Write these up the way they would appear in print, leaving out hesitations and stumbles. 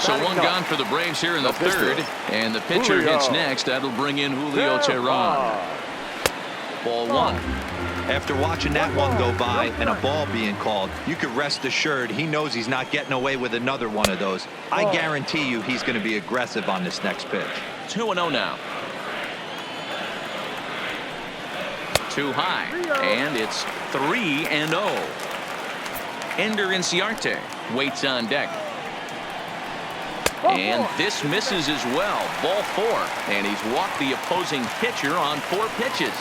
So one gone for the Braves here in the third. And the pitcher hits next. That'll bring in Julio Teheran. Ball one. After watching that one go by and a ball being called, you could rest assured he knows he's not getting away with another one of those. I guarantee you he's going to be aggressive on this next pitch. 2-0 now. Too high, and it's 3-0. Ender Inciarte waits on deck. And this misses as well. Ball four, and he's walked the opposing pitcher on 4 pitches.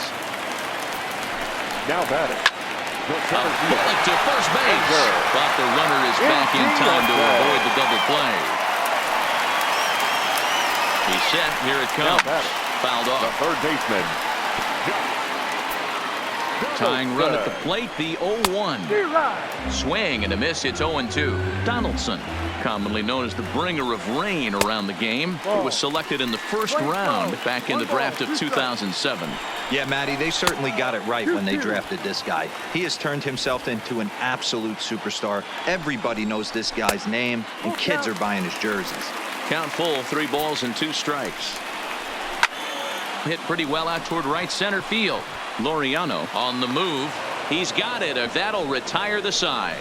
Now batting. A bullet to first base, but the runner is back in time to avoid the double play. He's set. Here it comes. Fouled off. The third baseman. Tying run at the plate, the 0-1. Swing and a miss. It's 0-2. Donaldson, commonly known as the bringer of rain around the game, was selected in the first round back in the draft of 2007. Yeah, Matty, they certainly got it right when they drafted this guy. He has turned himself into an absolute superstar. Everybody knows this guy's name, and kids are buying his jerseys. Count full, 3 balls and 2 strikes. Hit pretty well out toward right center field. Laureano on the move. He's got it. That'll retire the side.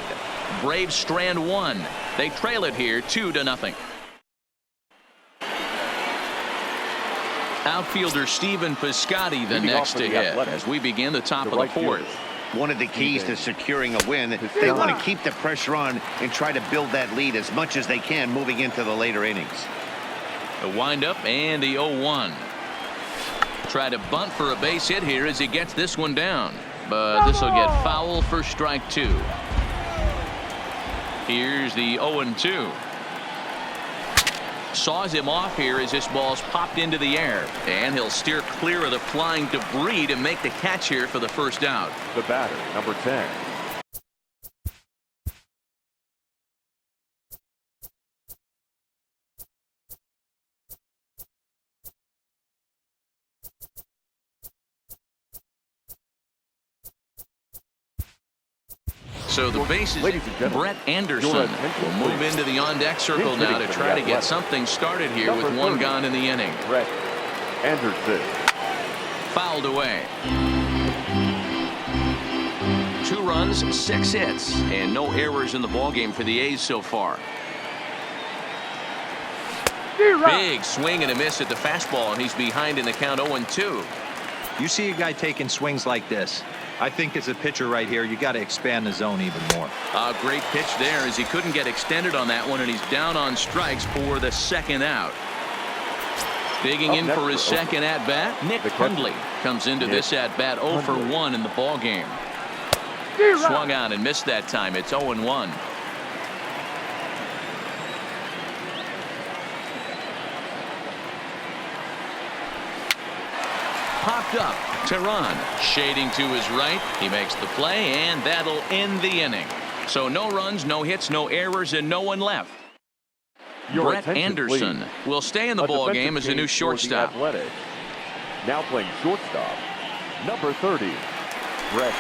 Braves strand 1. They trail it here 2-0. Outfielder Stephen Piscotty the next to hit as we begin the top of the fourth. One of the keys to securing a win, they want to keep the pressure on and try to build that lead as much as they can moving into the later innings. The windup and the 0-1. Try to bunt for a base hit here as he gets this one down, but this will get foul for strike 2. Here's the 0-2. Saws him off here as this ball's popped into the air, and he'll steer clear of the flying debris to make the catch here for the first out. The batter, number 10. So the bases, Brett Anderson will move into the on-deck circle now to try to get something started here with 1 gone in the inning. Brett Anderson. Fouled away. 2 runs, 6 hits, and no errors in the ballgame for the A's so far. Big swing and a miss at the fastball, and he's behind in the count 0-2. You see a guy taking swings like this. I think as a pitcher right here, you got to expand the zone even more. A great pitch there as he couldn't get extended on that one, and he's down on strikes for the second out. Digging in for his second at-bat, Nick Hundley comes into this at-bat 0 for 1 in the ballgame. Swung on and missed that time. It's 0-1. Popped up. Teheran shading to his right. He makes the play, and that'll end the inning. So no runs, no hits, no errors, and no one left. Brett Anderson will stay in the ball game as a new shortstop. Now playing shortstop, number 30, Brett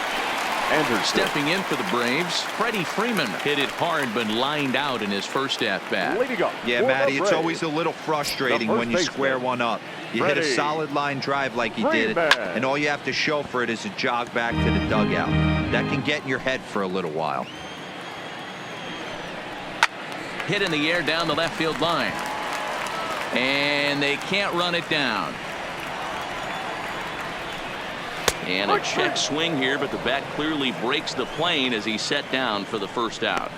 Anderson. Stepping in for the Braves, Freddie Freeman hit it hard but lined out in his first at-bat. Yeah, Matty, it's always a little frustrating when you square one up. You hit a solid line drive like he did, and all you have to show for it is to jog back to the dugout. That can get in your head for a little while. Hit in the air down the left field line. And they can't run it down. And a check swing here, but the bat clearly breaks the plane as he's set down for the first out.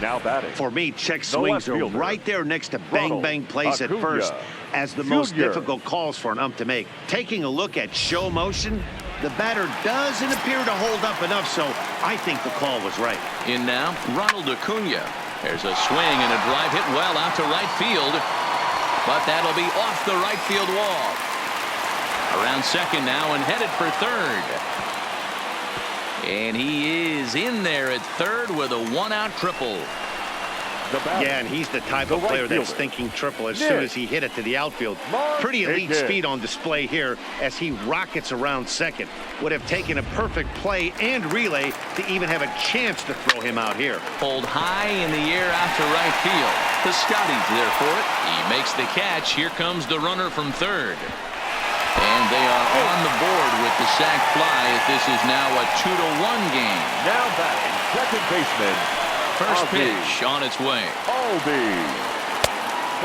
Now batting. For me, check swings are right there next to bang-bang plays at first as the most difficult calls for an ump to make. Taking a look at show motion, the batter doesn't appear to hold up enough, so I think the call was right. In now, Ronald Acuna. There's a swing and a drive hit well out to right field, but that'll be off the right field wall. Around second now and headed for third. And he is in there at third with a 1-out triple. The batter. Yeah, and he's the type of right player that's fielder. thinking triple as Nick. soon as he hit it to the outfield. Pretty elite Higgins. speed on display here as he rockets around second. Would have taken a perfect play and relay to even have a chance to throw him out here. Pulled high in the air out to right field. Piscotty's there for it. He makes the catch. Here comes the runner from third. And they are on the board with the sac fly as this is now a 2-1 game. Now batting, second baseman. First Aldi. pitch on its way. Aldi.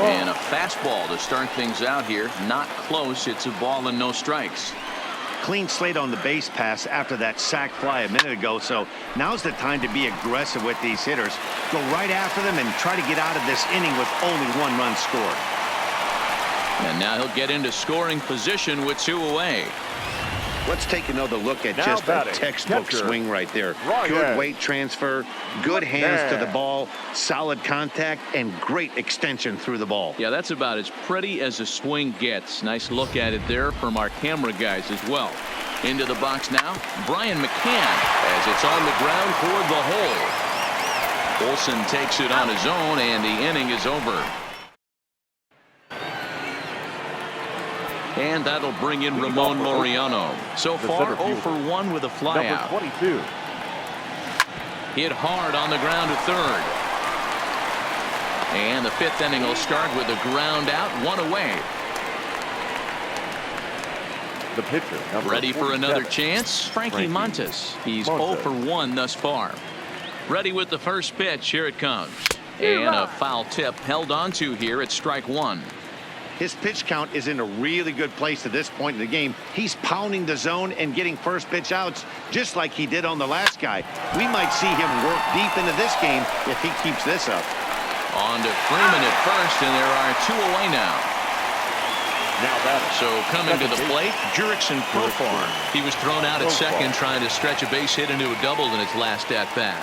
And a fastball to start things out here. Not close. It's a ball and no strikes. Clean slate on the base pass after that sac fly a minute ago, so now's the time to be aggressive with these hitters. Go right after them and try to get out of this inning with only 1 run scored. And now he'll get into scoring position with 2 away. Let's take another look at Now just a batting, textbook catcher, swing right there. Ryan. Good weight transfer, good hands to the Man. ball, solid contact, and great extension through the ball. Yeah, that's about as pretty as a swing gets. Nice look at it there from our camera guys as well. Into the box now, Brian McCann as it's on the ground toward the hole. Olsen takes it on his own, and the inning is over. And that'll bring in Ramon Laureano. So The far, center 0 fielder. for 1 with a Number flyout. 22. Hit hard on the ground to third. And the 5th inning will start with a ground out, 1 away. The pitcher. Number Ready for another 47. chance? Frankie Montes. He's Montes. 0 for 1 thus far. Ready with the first pitch. Here it comes. And a foul tip held onto here at strike 1. His pitch count is in a really good place at this point in the game. He's pounding the zone and getting first pitch outs just like he did on the last guy. We might see him work deep into this game if he keeps this up. On to Freeman at first, and there are 2 away now. Now batting. So coming to the Second plate, Jurickson Profar. He was thrown out at Profar. second trying to stretch a base hit into a double in his last at-bat.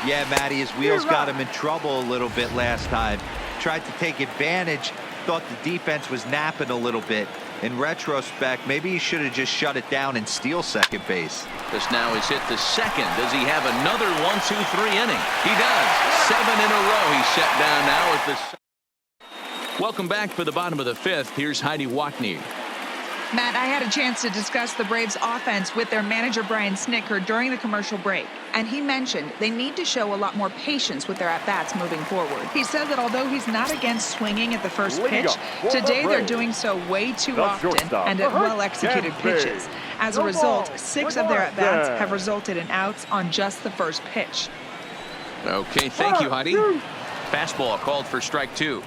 Yeah, Matty, his wheels got him in trouble a little bit last time. Tried to take advantage. Thought the defense was napping a little bit. In retrospect, maybe he should have just shut it down and steal second base. This now is hit to second. Does he have another 1-2-3 inning? He does. 7 in a row. He's set down now at the... Welcome back for the bottom of the 5th. Here's Heidi Watney. Matt, I had a chance to discuss the Braves offense with their manager Brian Snitker during the commercial break, and he mentioned they need to show a lot more patience with their at-bats moving forward. He said that although he's not against swinging at the first Leading pitch, up for the today they're Braves, doing so way too the often shortstop, and at well-executed Gansby. pitches. As a No result, ball. 6 One of their ball. at-bats Yeah. have resulted in outs on just the first pitch. Okay, thank you, Heidi. Fastball called for strike 2.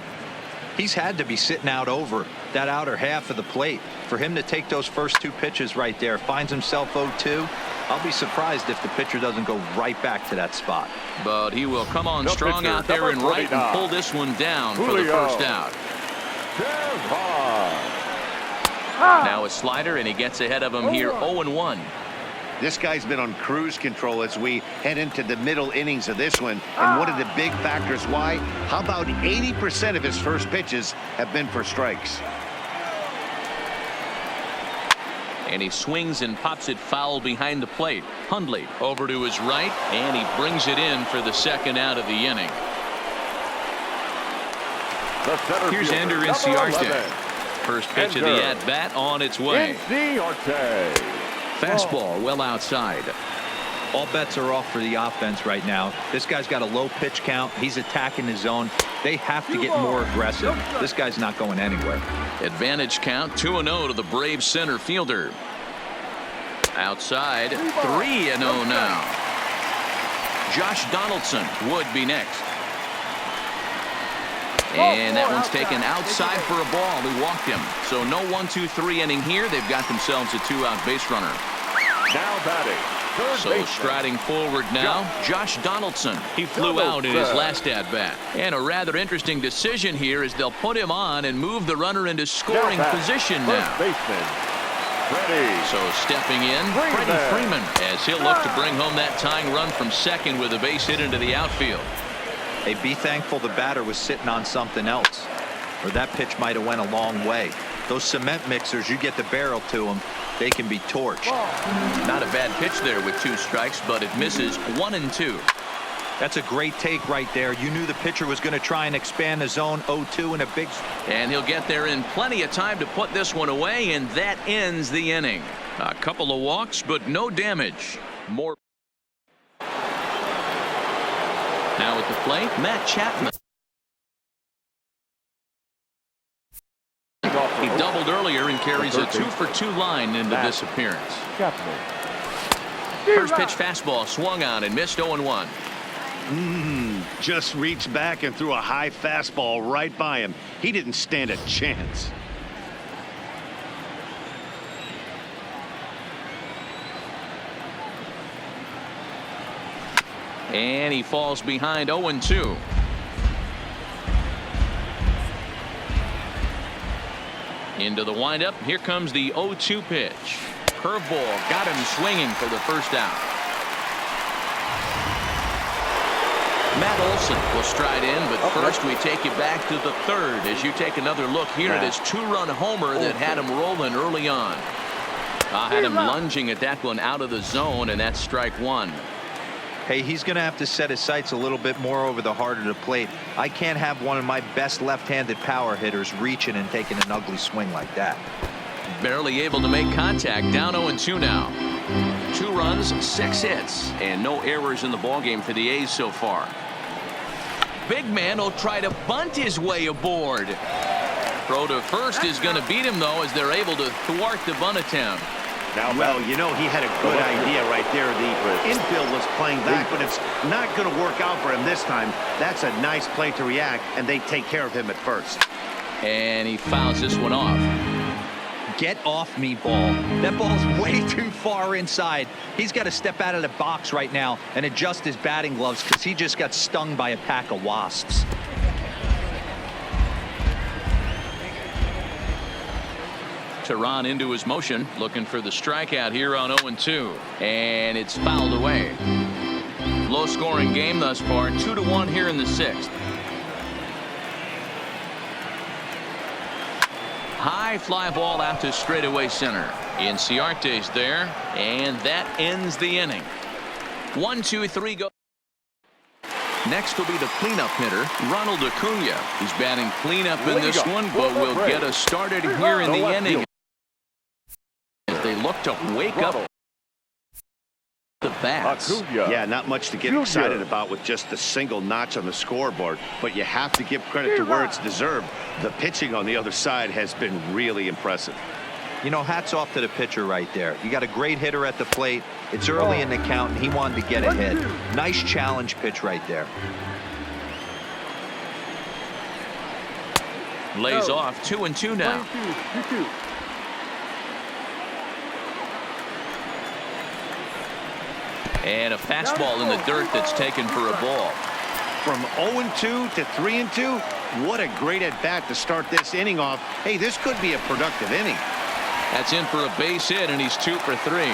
He's had to be sitting out over that outer half of the plate. For him to take those first 2 pitches right there, finds himself 0-2. I'll be surprised if the pitcher doesn't go right back to that spot. But he will come on The strong pitcher, out there number and right and 29. pull this one down for the Julio. first out. Now a slider, and he gets ahead of him here 0-1. This guy's been on cruise control as we head into the middle innings of this one. And one of the big factors why, how about 80% of his first pitches have been for strikes? And he swings and pops it foul behind the plate. Hundley over to his right, and he brings it in for the second out of the inning. The center Here's fielder, Ender number Inciarte. 11. First pitch of Ender. the at-bat on its way. Inciarte. Fastball well outside. All bets are off for the offense right now. This guy's got a low pitch count. He's attacking his zone. They have to get more aggressive. This guy's not going anywhere. Advantage count 2-0 to the Braves center fielder. Outside 3-0 now. Josh Donaldson would be next. And that one's taken outside for a ball. He walked him. So no 1-2-3 inning here. They've got themselves a 2-out base runner. Now batting. Third So baseman. striding forward now, Josh Donaldson. He flew out in his last at-bat. And a rather interesting decision here is they'll put him on and move the runner into scoring batting. position First now. baseman. Freddie. So stepping in, Freddie Freeman, as he'll look to bring home that tying run from second with a base hit into the outfield. Hey, be thankful the batter was sitting on something else, or that pitch might have went a long way. Those cement mixers, you get the barrel to them, they can be torched. Not a bad pitch there with 2 strikes, but it misses 1-2. That's a great take right there. You knew the pitcher was going to try and expand the zone 0-2 in a big. And he'll get there in plenty of time to put this one away, and that ends the inning. A couple of walks, but no damage. More. Now at the plate, Matt Chapman. He doubled earlier and carries a 2-for-2 line into this appearance. First pitch fastball swung on and missed 0-1. Just reached back and threw a high fastball right by him. He didn't stand a chance. And he falls behind 0-2. Into the windup. Here comes the 0-2 pitch. Curveball got him swinging for the first out. Matt Olson will stride in, but first we take you back to the third as you take another look here at his two-run homer that had him rolling early on. Had him lunging at that one out of the zone, and that's strike one. Hey, he's going to have to set his sights a little bit more over the heart of the plate. I can't have one of my best left-handed power hitters reaching and taking an ugly swing like that. Barely able to make contact. Down 0-2 now. 2 runs, 6 hits, and no errors in the ballgame for the A's so far. Big man will try to bunt his way aboard. Throw to first is going to beat him, though, as they're able to thwart the bunt attempt. Well, you know, he had a good idea right there. The infield was playing back, but it's not going to work out for him this time. That's a nice play to react, and they take care of him at first. And he fouls this one off. Get off me, ball. That ball's way too far inside. He's got to step out of the box right now and adjust his batting gloves because he just got stung by a pack of wasps. Tehran into his motion, looking for the strikeout here on 0-2, and it's fouled away. Low-scoring game thus far, 2-1 here in the 6th. High fly ball out to straightaway center. Inciarte's there, and that ends the inning. 1-2-3 go. Next will be the cleanup hitter, Ronald Acuna. He's batting cleanup in this one, but will get us started here in the inning as they look to wake up the bats. Yeah, not much to get excited about with just the single notch on the scoreboard, but you have to give credit to where it's deserved. The pitching on the other side has been really impressive. You know, hats off to the pitcher right there. You got a great hitter at the plate. It's early in the count, and he wanted to get ahead. Nice challenge pitch right there. Lays off 2-2 now. And a fastball in the dirt that's taken for a ball. From 0-2 to 3-2, what a great at-bat to start this inning off. Hey, this could be a productive inning. That's in for a base hit, and he's 2 for 3.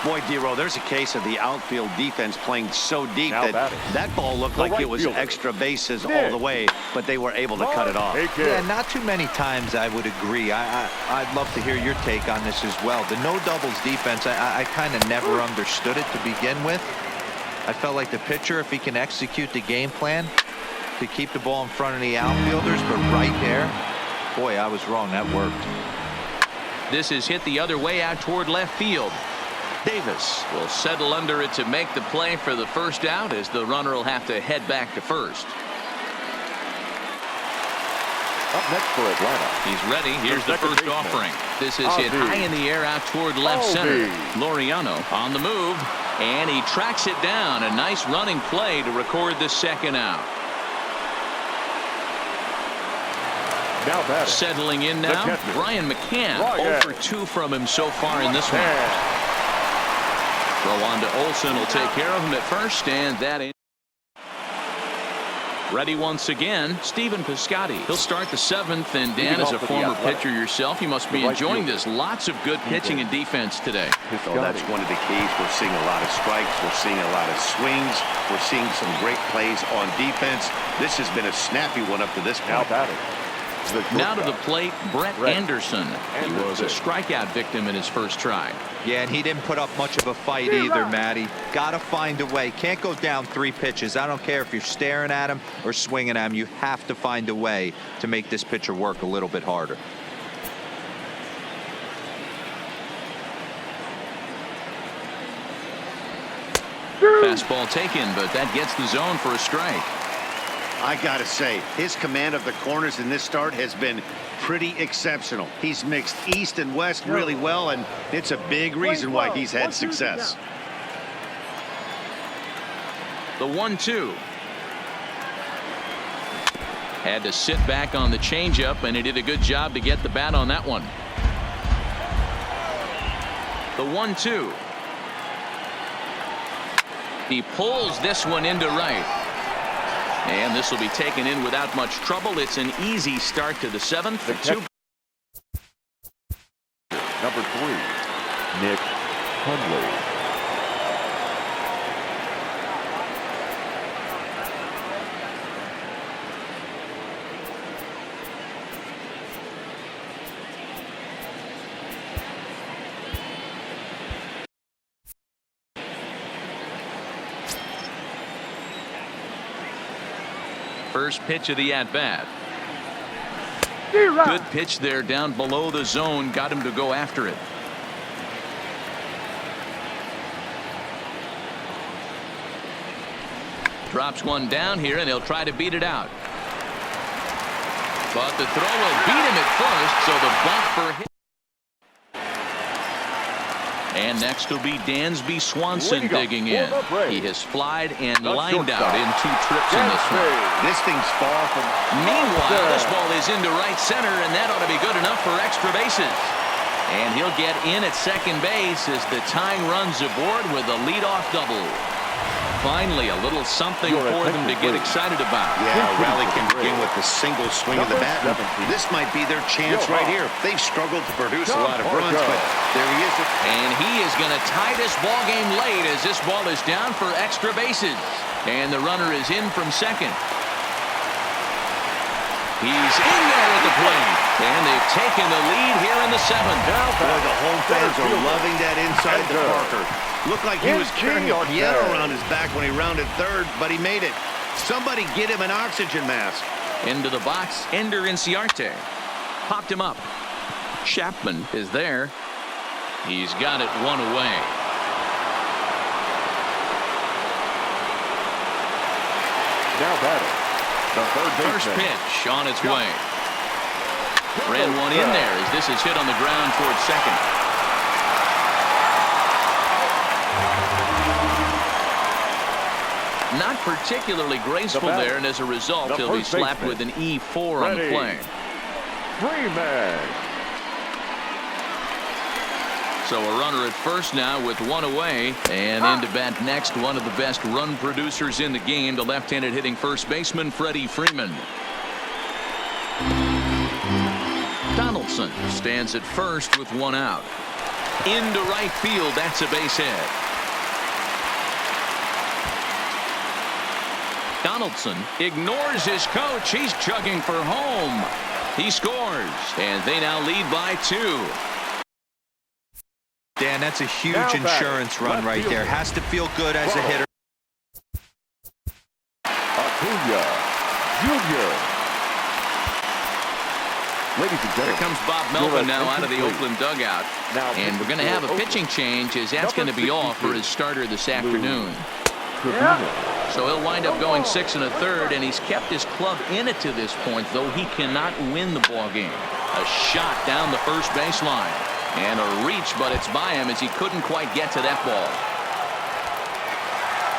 Boy, D-Row, there's a case of the outfield defense playing so deep that ball looked like it was extra bases all the way, but they were able to cut it off. Yeah, not too many times I would agree. I'd love to hear your take on this as well. The no doubles defense, I kind of never understood it to begin with. I felt like the pitcher, if he can execute the game plan to keep the ball in front of the outfielders, but right there, boy, I was wrong. That worked. This is hit the other way out toward left field. Davis will settle under it to make the play for the first out, as the runner will have to head back to first. Up next for Atlanta. He's ready. Here's the first offering. This is hit high in the air out toward left center. Laureano on the move, and he tracks it down. A nice running play to record the second out. Now settling in now, Brian McCann. 0 for 2 from him so far in this one. Throw on to Olson, will take care of him at first, and that in. Ready once again, Stephen Piscotty. He'll start the 7th, and Dan, as a former pitcher yourself, you must be enjoying this. Lots of good pitching and defense today. Oh, that's one of the keys. We're seeing a lot of strikes. We're seeing a lot of swings. We're seeing some great plays on defense. This has been a snappy one up to this point. Now to the plate, Brett Anderson. He was a strikeout victim in his first try. Yeah, and he didn't put up much of a fight either, Matty. Got to find a way. Can't go down 3 pitches. I don't care if you're staring at him or swinging at him. You have to find a way to make this pitcher work a little bit harder. Fastball taken, but that gets the zone for a strike. I gotta say, his command of the corners in this start has been pretty exceptional. He's mixed east and west really well, and it's a big reason why he's had success. The 1-2. Had to sit back on the changeup, and he did a good job to get the bat on that one. The 1-2. He pulls this one into right. And this will be taken in without much trouble. It's an easy start to the 7th for 2. Number 3, Nick Hundley. First pitch of the at-bat. Good pitch there down below the zone. Got him to go after it. Drops one down here, and he'll try to beat it out. But the throw will beat him at first, so the bump for him. And next will be Dansby Swanson digging in. He has flied and lined out in 2 trips in this one. This thing's far from. Meanwhile, this ball is into right center, and that ought to be good enough for extra bases. And he'll get in at second base as the tying runs aboard with a leadoff double. Finally, a little something for them to get excited about. Yeah, a rally can begin with the single swing of the bat. This might be their chance right here. They've struggled to produce a lot of runs, but there he is. And he is going to tie this ball game late as this ball is down for extra bases. And the runner is in from second. He's in there at the plate. And they've taken the lead here in the 7th. Boy, the home fans are loving that inside the Parker. Looked like he was carrying a piano around his back when he rounded third, but he made it. Somebody get him an oxygen mask. Into the box, Ender Inciarte. Popped him up. Chapman is there. He's got it 1 away. Now batting, the third baseman. First pitch on its way. Ran one in there as this is hit on the ground towards second. Not particularly graceful there, and as a result, he'll be slapped with an E4 on the play. Freeman. So a runner at first now with 1 away, and into bat next, one of the best run producers in the game, the left-handed hitting first baseman Freddie Freeman. Donaldson stands at first with 1 out. Into right field, that's a base hit. Donaldson ignores his coach. He's chugging for home. He scores, and they now lead by 2. Dan, that's a huge insurance run right there. Has to feel good as a hitter. Acuna Jr. Ladies and gentlemen, Here comes Bob Melvin now out of the Oakland dugout. And we're going to have a pitching change as that's going to be off for his starter this afternoon. So he'll wind up going 6 1/3, and he's kept his club in it to this point, though he cannot win the ball game. A shot down the first baseline, and a reach, but it's by him as he couldn't quite get to that ball.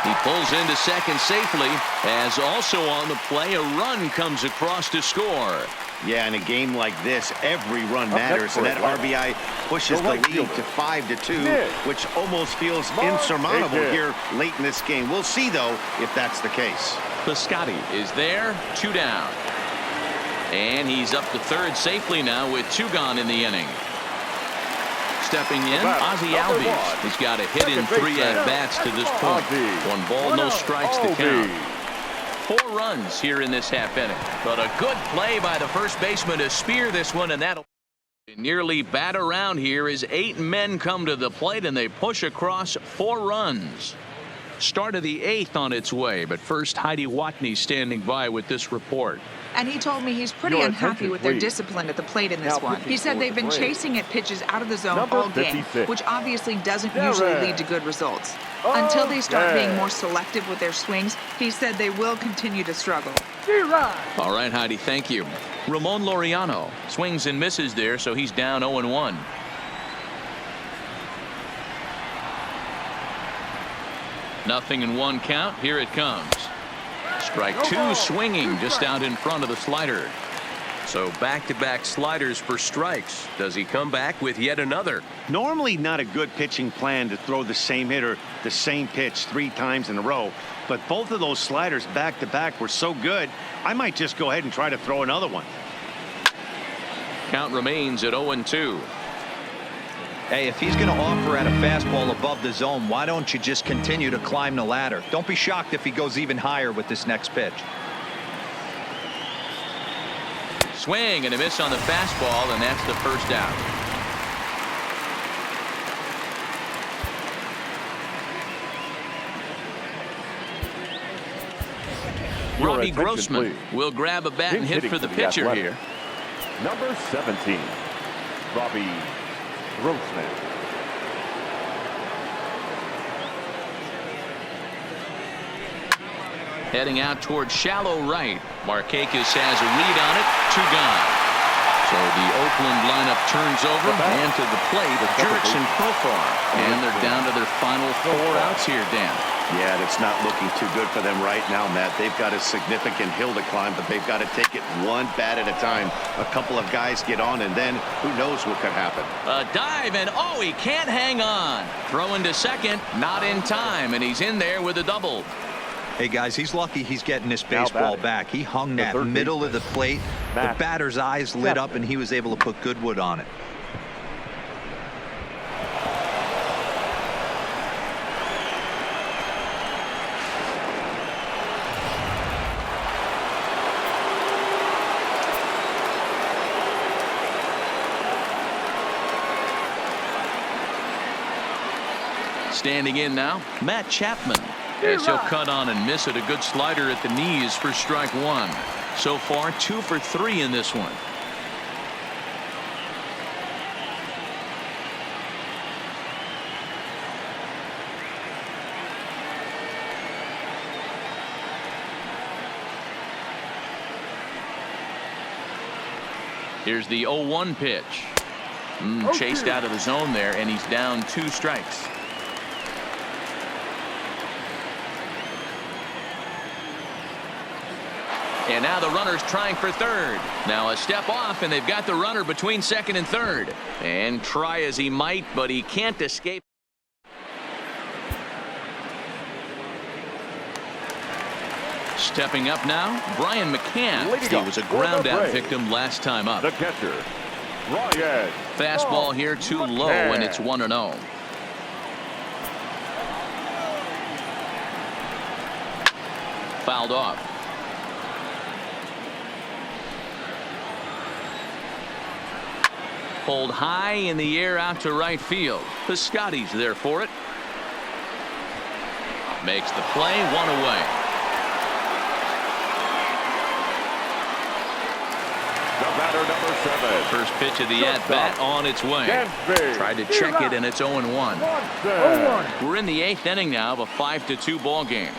He pulls into second safely, as also on the play a run comes across to score. Yeah, in a game like this, every run matters, and that RBI pushes the lead to 5-2, which almost feels insurmountable here late in this game. We'll see, though, if that's the case. Piscotty is there, 2 down. And he's up to third safely now with 2 gone in the inning. Stepping in, Ozzie Albies. He's got a hit in 3 at-bats to this point. 1 ball, no strikes to count. 4 runs here in this half inning. But a good play by the first baseman to spear this one, and that'll nearly bat around here as 8 men come to the plate and they push across 4 runs. Start of the 8th on its way, but first Heidi Watney standing by with this report. And he told me he's pretty unhappy with their discipline at the plate in this one. He said they've been chasing at pitches out of the zone all game, which obviously doesn't usually lead to good results. Until they start being more selective with their swings, he said they will continue to struggle. All right, Heidi, thank you. Ramon Laureano swings and misses there, so he's down 0-1. Nothing in 1 count. Here it comes. Strike 2 swinging just out in front of the slider. So back-to-back sliders for strikes. Does he come back with yet another? Normally not a good pitching plan to throw the same hitter the same pitch 3 times in a row. But both of those sliders back-to-back were so good, I might just go ahead and try to throw another one. Count remains at 0-2. Hey, if he's going to offer at a fastball above the zone, why don't you just continue to climb the ladder? Don't be shocked if he goes even higher with this next pitch. Swing and a miss on the fastball, and that's the first out. Robbie Grossman will grab a bat and hit for the pitcher here. Number 17, Robbie Grossman. Heading out towards shallow right. Markakis has a read on it. 2 gone. So the Oakland lineup turns over and to the plate. Jurickson Profar. And they're down to their final 4 outs here, Dan. Yeah, it's not looking too good for them right now, Matt. They've got a significant hill to climb, but they've got to take it one bat at a time. A couple of guys get on, and then who knows what could happen. A dive, and oh, he can't hang on. Throwing to second, not in time, and he's in there with a double. Hey, guys, he's lucky he's getting this baseball back. He hung that middle of the plate. The batter's eyes lit up, and he was able to put Goodwood on it. Standing in now, Matt Chapman. As he'll cut on and miss it. A good slider at the knees for strike 1. So far 2 for 3 in this one. Here's the 0-1 pitch. Chased out of the zone there, and he's down 2 strikes. And now the runner's trying for third. Now a step off, and they've got the runner between second and third. And try as he might, but he can't escape. Stepping up now, Brian McCann. He was a ground-out victim last time up. The catcher, Ryan. Fastball here too low, and it's 1-0. Fouled off. Pulled high in the air out to right field. Piscotty's there for it. Makes the play, 1 away. The batter, number 7. First pitch of the at-bat on its way. Tried to check it, and it's 0-1. We're in the 8th inning now of a 5-2 ball game.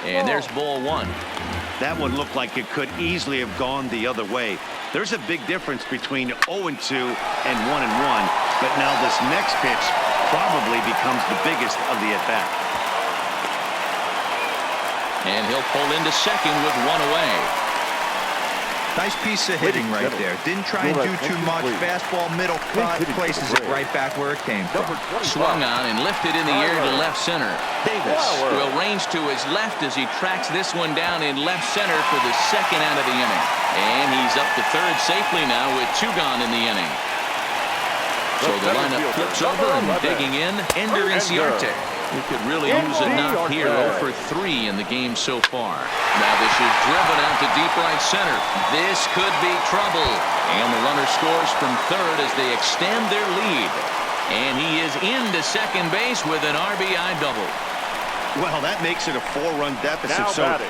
And there's ball 1. That one looked like it could easily have gone the other way. There's a big difference between 0-2 and 1-1, but now this next pitch probably becomes the biggest of the at-bat. And he'll pull into second with 1 away. Nice piece of hitting right there. Didn't try and do too much. Fastball, middle cut, places it right back where it came from. Swung on and lifted in the air to left center. Davis will range to his left as he tracks this one down in left center for the second out of the inning. And he's up to third safely now with 2 gone in the inning. So the lineup flips over, and digging in, Ender Inciarte. He could really use a knock here. 0 for 3 in the game so far. Now this is driven out to deep right center. This could be trouble. And the runner scores from third as they extend their lead. And he is into second base with an RBI double. Well, that makes it a 4-run deficit. Now so batting.